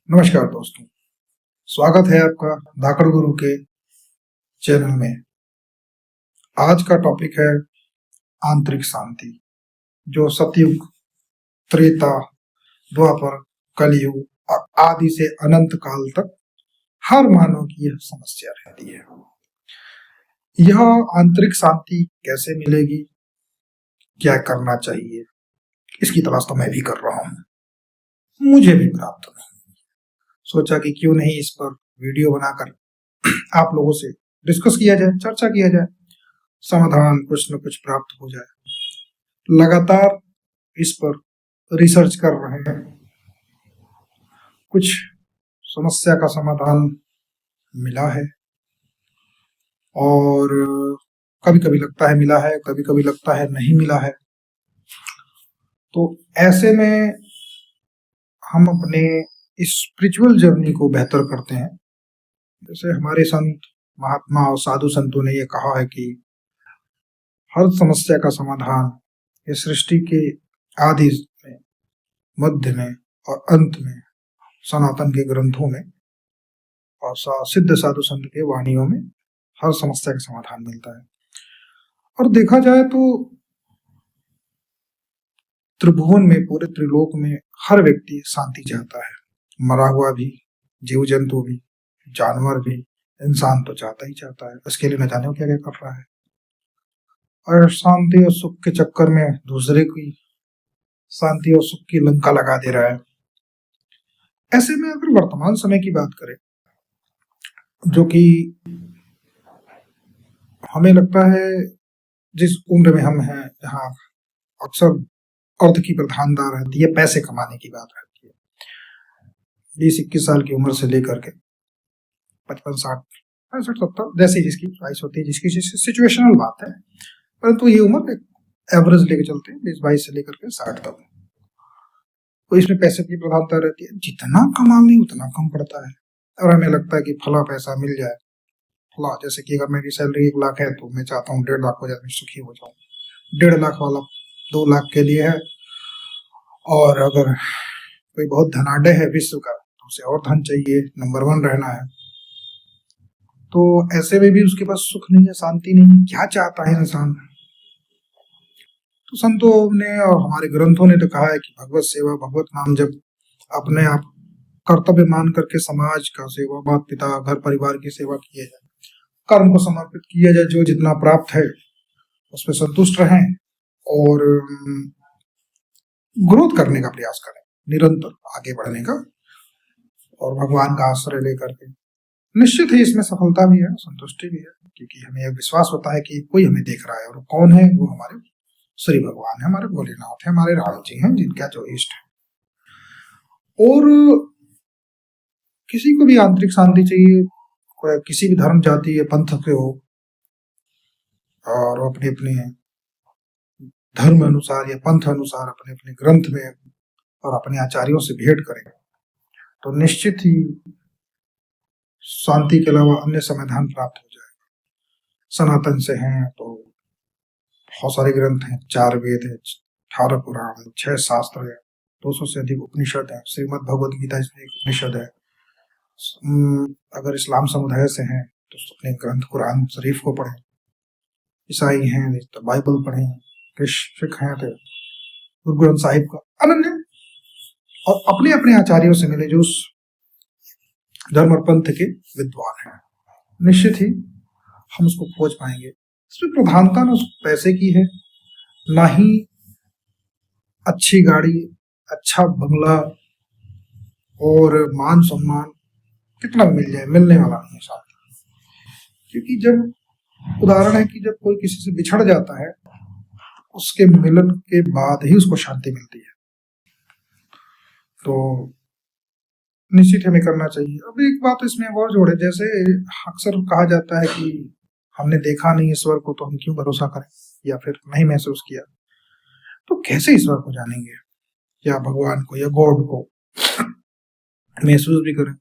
नमस्कार दोस्तों, स्वागत है आपका धाकड़ गुरु के चैनल में। आज का टॉपिक है आंतरिक शांति, जो सतयुग, त्रेता, द्वापर, कलयुग और आदि से अनंत काल तक हर मानव की यह समस्या रहती है। यह आंतरिक शांति कैसे मिलेगी, क्या करना चाहिए, इसकी तलाश तो मैं भी कर रहा हूँ, मुझे भी प्राप्त नहीं। सोचा कि क्यों नहीं इस पर वीडियो बनाकर आप लोगों से डिस्कस किया जाए, चर्चा किया जाए, समाधान कुछ न कुछ प्राप्त हो जाए। लगातार इस पर रिसर्च कर रहे हैं, कुछ समस्या का समाधान मिला है और कभी कभी लगता है मिला है, कभी कभी लगता है नहीं मिला है। तो ऐसे में हम अपने इस स्पिरिचुअल जर्नी को बेहतर करते हैं। जैसे हमारे संत महात्मा और साधु संतों ने ये कहा है कि हर समस्या का समाधान इस सृष्टि के आदि में, मध्य में और अंत में, सनातन के ग्रंथों में और सिद्ध साधु संत के वाणियों में हर समस्या का समाधान मिलता है। और देखा जाए तो त्रिभुवन में, पूरे त्रिलोक में हर व्यक्ति शांति चाहता है। मरा हुआ भी, जीव जंतु भी, जानवर भी, इंसान तो चाहता ही चाहता है। इसके लिए न जाने क्या क्या कर रहा है और शांति और सुख के चक्कर में दूसरे की शांति और सुख की लंका लगा दे रहा है। ऐसे में अगर वर्तमान समय की बात करें, जो कि हमें लगता है जिस उम्र में हम हैं, जहाँ अक्सर अर्थ की प्रधानता रहती है, पैसे कमाने की बात रहती है, 20-21 साल की उम्र से लेकर के 55, 60, 65, 70 जैसी जिसकी च्वाइस होती है, जिसकी सिचुएशनल बात है, परंतु ये उम्र एवरेज लेके चलते हैं 20-22 से लेकर के 60 तक। तो इसमें पैसे की प्रधानता रहती है, जितना कमा लें उतना कम पड़ता है और हमें लगता है कि फला पैसा मिल जाए, फला, जैसे कि अगर मेरी सैलरी 1 लाख है तो मैं चाहता हूँ 1.5 लाख हो जाए, मैं सुखी हो जाऊँ। 1.5 लाख वाला 2 लाख के लिए है, और अगर कोई बहुत धनाढ्य है विश्व का तो उसे और धन चाहिए, नंबर 1 रहना है। तो ऐसे में भी उसके पास सुख नहीं है, शांति नहीं। क्या चाहता है इंसान? तो संतों ने और हमारे ग्रंथों ने तो कहा है कि भगवत सेवा, भगवत नाम जब अपने आप कर्तव्य मान करके समाज का सेवा, माता पिता, घर परिवार की सेवा किया जाए, कर्म को समर्पित किया जाए, जो जितना प्राप्त है उसमें संतुष्ट रहें और ग्रोथ करने का प्रयास करें, निरंतर आगे बढ़ने का, और भगवान का आश्रय लेकर के निश्चित ही इसमें सफलता भी है, संतुष्टि भी है, क्योंकि हमें यह विश्वास होता है कि कोई हमें देख रहा है। और कौन है वो? हमारे श्री भगवान है, हमारे भोलेनाथ है, हमारे राम जी हैं, जिनका जो इष्ट है। और किसी को भी आंतरिक शांति चाहिए, कोई किसी भी धर्म, जाति या पंथ के हो, और अपने अपने धर्म अनुसार या पंथ अनुसार अपने अपने ग्रंथ में और अपने आचार्यों से भेंट करें तो निश्चित ही शांति के अलावा अन्य समाधान प्राप्त हो जाएगा। सनातन से हैं तो बहुत सारे ग्रंथ हैं, 4 वेद है, 18 पुराण, 6 शास्त्र है, 200 से अधिक उपनिषद है, श्रीमद् भगवद गीता इसमें एक उपनिषद है। अगर इस्लाम समुदाय से हैं तो अपने ग्रंथ कुरान शरीफ को पढ़ें, ईसाई हैं तो बाइबल पढ़ें, सिख हैं तो गुरु ग्रंथ साहिब का अनन्य, और अपने अपने आचार्यों से मिले जो उस धर्म और पंथ के विद्वान हैं। निश्चित ही हम उसको खोज पाएंगे। इसमें प्रधानता ना पैसे की है, ना ही अच्छी गाड़ी, अच्छा बंगला और मान सम्मान कितना भी मिल जाए, मिलने वाला नहीं है शांति। क्योंकि जब उदाहरण है कि जब कोई किसी से बिछड़ जाता है, उसके मिलन के बाद ही उसको शांति मिलती है। तो निश्चित हमें करना चाहिए। अब एक बात इसमें और जोड़े, जैसे अक्सर कहा जाता है कि हमने देखा नहीं ईश्वर को तो हम क्यों भरोसा करें, या फिर नहीं महसूस किया तो कैसे ईश्वर को जानेंगे, या भगवान को या गॉड को महसूस भी करें।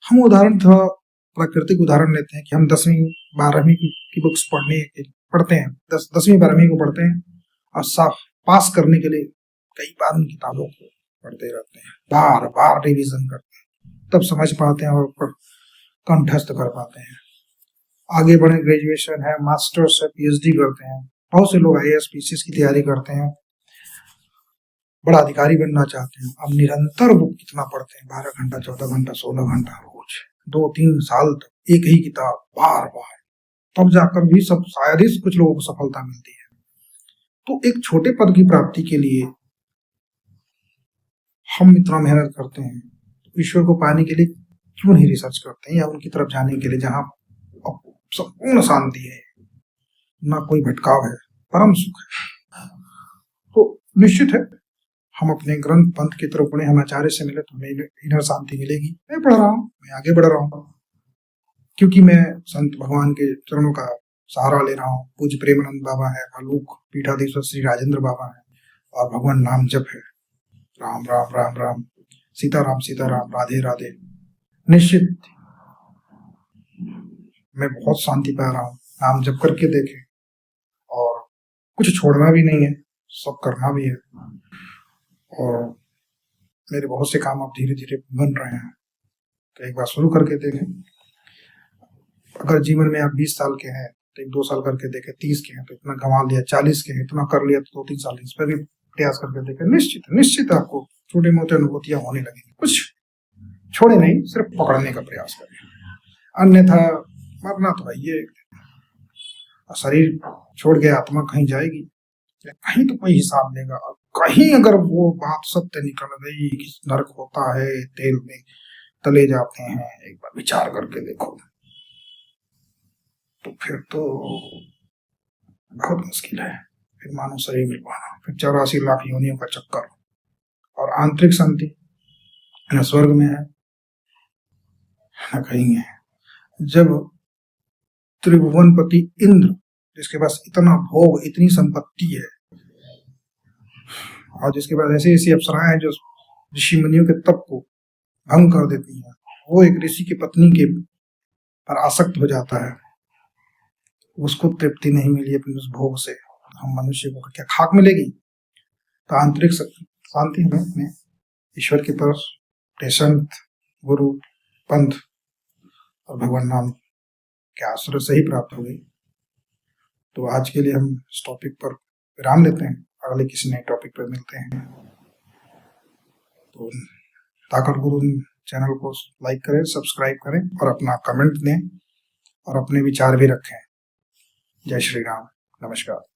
हम उदाहरण थोड़ा प्राकृतिक उदाहरण लेते हैं कि हम 10वीं 12वीं की बुक्स पढ़ते हैं, 10वीं 12वीं को पढ़ते हैं और साफ पास करने के लिए कई बार उन किताबों को पढ़ते रहते हैं, बार बार रिवीजन करते हैं, तब समझ पाते हैं और कंठस्थ कर पाते हैं। आगे बढ़े, ग्रेजुएशन है, मास्टर्स है, पीएचडी करते हैं। बहुत से लोग आईएएस पीसीएस की तैयारी करते हैं, बड़ा अधिकारी बनना चाहते हैं। अब निरंतर वो कितना पढ़ते हैं, 12 घंटा, 14 घंटा, 16 घंटा रोज, 2-3 साल तक एक ही किताब बार बार, तब जाकर भी सब शायद ही कुछ लोगों को सफलता मिलती है। तो एक छोटे पद की प्राप्ति के लिए हम इतना मेहनत करते हैं, ईश्वर को पाने के लिए क्यों नहीं रिसर्च करते हैं, या उनकी तरफ जाने के लिए जहां संपूर्ण शांति है, ना कोई भटकाव है, परम सुख है। तो निश्चित है हम अपने ग्रंथ पंथ की तरफ बढ़े, हम आचार्य से मिले तो हमें इनर शांति मिलेगी। मैं पढ़ रहा हूँ, मैं आगे बढ़ रहा हूँ, क्योंकि मैं संत भगवान के चरणों का सहारा ले रहा हूँ। पूज्य प्रेमानंद बाबा है, आलोक पीठाधीश्वर श्री राजेंद्र बाबा है, और भगवान नाम जप है, राम राम राम राम, सीताराम सीताराम, राधे राधे। निश्चित मैं बहुत शांति पा रहा हूँ। नाम जप करके देखे, और कुछ छोड़ना भी नहीं है, सब करना भी है। और मेरे बहुत से काम अब धीरे धीरे बन रहे हैं, तो एक बार शुरू करके देखें। अगर जीवन में आप 20 साल के हैं तो 1-2 साल करके देखें, 30 के हैं तो इतना कमा लिया, 40 के हैं इतना कर लिया, तो 2-3 साल इस पर भी प्रयास करके देखें। निश्चित आपको छोटे मोटे अनुभूतियां होने लगेंगी। कुछ छोड़े नहीं, सिर्फ पकड़ने का प्रयास करें, अन्यथा मरना तो है ये। शरीर छोड़ के आत्मा कहीं जाएगी, कहीं तो कोई हिसाब लेगा। कहीं अगर वो बात सत्य निकल गई कि नरक होता है, तेल में तले जाते हैं, एक बार विचार करके देखो, तो फिर तो बहुत मुश्किल है। फिर मानव शरीर मिल पाना, फिर 84 लाख योनियों का चक्कर, और आंतरिक शांति न स्वर्ग में है न कहीं है। जब त्रिभुवनपति इंद्र, जिसके पास इतना भोग, इतनी संपत्ति है, और जिसके पास ऐसी ऐसी अप्सराएं हैं जो ऋषि मुनियों के तप को भंग कर देती हैं, वो एक ऋषि की पत्नी के पर आसक्त हो जाता है, उसको तृप्ति नहीं मिली अपने उस भोग से, हम मनुष्य को क्या खाक मिलेगी? तो आंतरिक शांति हमें अपने ईश्वर की तरफ, संत, गुरु, पंथ और भगवान नाम के आश्रय से ही प्राप्त होगी। तो आज के लिए हम इस टॉपिक पर विराम लेते हैं, अगले किसी नए टॉपिक पर मिलते हैं। तो ताकत गुरु चैनल को लाइक करें, सब्सक्राइब करें, और अपना कमेंट दें, और अपने विचार भी रखें। जय श्री राम, नमस्कार।